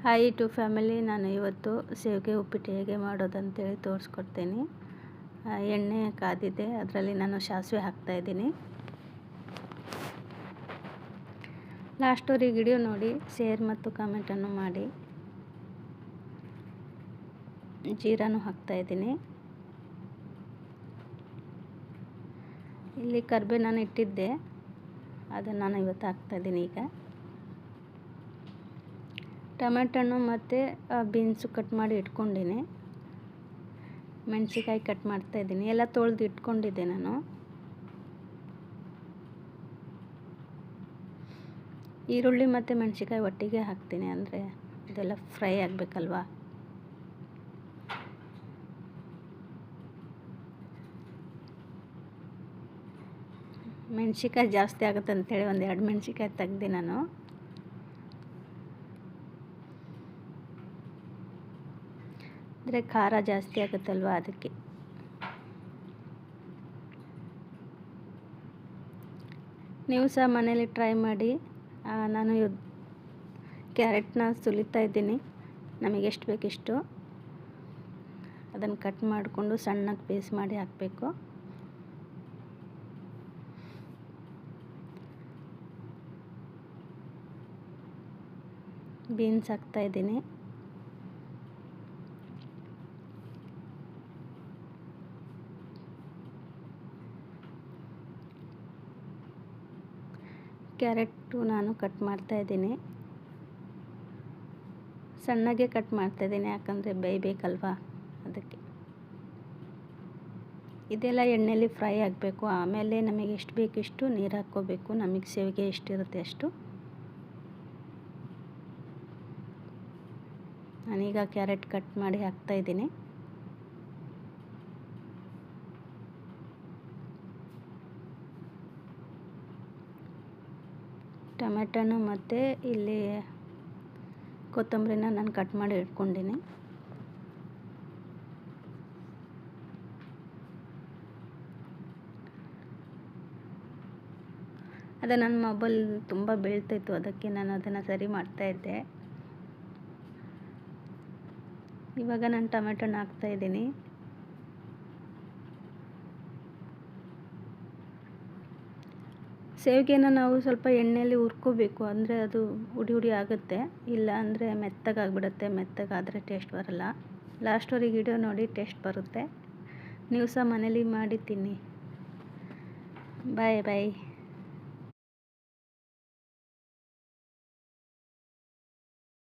Hi to family. ನಾನು ಇವತ್ತು ಸೇವಿಗೆ ಉಪ್ಪಿಟ್ಟು ಹೇಗೆ ಮಾಡೋದಂತೇಳಿ ತೋರಿಸ್ಕೊಡ್ತೀನಿ. ಎಣ್ಣೆ ಕಾದಿದೆ, ಅದರಲ್ಲಿ ನಾನು ಸಾಸಿವೆ ಹಾಕ್ತಾಯಿದ್ದೀನಿ. ಲಾಸ್ಟ್ವರೆಗೆ ವಿಡಿಯೋ ನೋಡಿ ಶೇರ್ ಮತ್ತು ಕಾಮೆಂಟನ್ನು ಮಾಡಿ. ಜೀರಾನು ಹಾಕ್ತಾಯಿದ್ದೀನಿ. ಇಲ್ಲಿ ಕರಿಬೇವು ನಾನು ಇಟ್ಟಿದ್ದೆ, ಅದನ್ನು ನಾನು ಇವತ್ತು ಹಾಕ್ತಾಯಿದ್ದೀನಿ. ಈಗ ಟೊಮೆಟೊನು ಮತ್ತು ಬೀನ್ಸು ಕಟ್ ಮಾಡಿ ಇಟ್ಕೊಂಡಿನಿ. ಮೆಣಸಿಕಾಯಿ ಕಟ್ ಮಾಡ್ತಾಯಿದ್ದೀನಿ. ಎಲ್ಲ ತೊಳೆದು ಇಟ್ಕೊಂಡಿದ್ದೆ ನಾನು. ಈರುಳ್ಳಿ ಮತ್ತು ಮೆಣಸಿಕಾಯಿ ಒಟ್ಟಿಗೆ ಹಾಕ್ತೀನಿ, ಅಂದರೆ ಇದೆಲ್ಲ ಫ್ರೈ ಆಗಬೇಕಲ್ವಾ. ಮೆಣಸಿಕಾಯಿ ಜಾಸ್ತಿ ಆಗುತ್ತೆ ಅಂತೇಳಿ ಒಂದು 2 ಮೆಣಸಿಕಾಯಿ ತೆಗ್ದು ನಾನು. ಅಂದರೆ ಖಾರ ಜಾಸ್ತಿ ಆಗುತ್ತಲ್ವ, ಅದಕ್ಕೆ. ನೀವು ಸಹ ಮನೇಲಿ ಟ್ರೈ ಮಾಡಿ. ನಾನು ಕ್ಯಾರೆಟ್ನ ಸುಲಿತಾ ಇದ್ದೀನಿ. ನಮಗೆ ಎಷ್ಟು ಬೇಕಿಷ್ಟು ಅದನ್ನು ಕಟ್ ಮಾಡಿಕೊಂಡು ಸಣ್ಣಗೆ ಪೀಸ್ ಮಾಡಿ ಹಾಕಬೇಕು. ಬೀನ್ಸ್ ಹಾಕ್ತಾಯಿದ್ದೀನಿ. ಕ್ಯಾರೆಟು ನಾನು ಕಟ್ ಮಾಡ್ತಾಯಿದ್ದೀನಿ. ಸಣ್ಣಗೆ ಕಟ್ ಮಾಡ್ತಾಯಿದ್ದೀನಿ, ಯಾಕಂದರೆ ಬೇಯಬೇಕಲ್ವ, ಅದಕ್ಕೆ. ಇದೆಲ್ಲ ಎಣ್ಣೆಯಲ್ಲಿ ಫ್ರೈ ಆಗಬೇಕು. ಆಮೇಲೆ ನಮಗೆ ಎಷ್ಟು ಬೇಕಿಷ್ಟು ನೀರು ಹಾಕ್ಕೋಬೇಕು. ನಮಗೆ ಸೇವಿಗೆ ಎಷ್ಟಿರುತ್ತೆ ಅಷ್ಟು. ನಾನೀಗ ಕ್ಯಾರೆಟ್ ಕಟ್ ಮಾಡಿ ಹಾಕ್ತಾಯಿದ್ದೀನಿ. ಟೊಮೆಟೊನು ಮತ್ತು ಇಲ್ಲಿ ಕೊತ್ತಂಬರಿನ ನಾನು ಕಟ್ ಮಾಡಿ ಇಟ್ಕೊಂಡಿನಿ. ಅದು ನನ್ನ ಮೊಬೈಲ್ ತುಂಬ ಬೀಳ್ತಾಯಿತ್ತು, ಅದಕ್ಕೆ ನಾನು ಅದನ್ನು ಸರಿ ಮಾಡ್ತಾಯಿದ್ದೆ. ಇವಾಗ ನಾನು ಟೊಮೆಟೊನ ಹಾಕ್ತಾಯಿದ್ದೀನಿ. ಸೇವಿಗೆನ ನಾವು ಸ್ವಲ್ಪ ಎಣ್ಣೆಯಲ್ಲಿ ಹುರ್ಕೋಬೇಕು, ಅಂದರೆ ಅದು ಹುಡಿ ಆಗುತ್ತೆ. ಇಲ್ಲ ಅಂದರೆ ಮೆತ್ತಗಾಗ್ಬಿಡುತ್ತೆ. ಮೆತ್ತಗಾದರೆ ಟೇಸ್ಟ್ ಬರಲ್ಲ. ಲಾಸ್ಟ್ವರೆಗೆ ವಿಡಿಯೋ ನೋಡಿ, ಟೇಸ್ಟ್ ಬರುತ್ತೆ. ನೀವು ಸಹ ಮನೇಲಿ ಮಾಡಿ ತಿನ್ನಿ. ಬಾಯ್ ಬಾಯ್.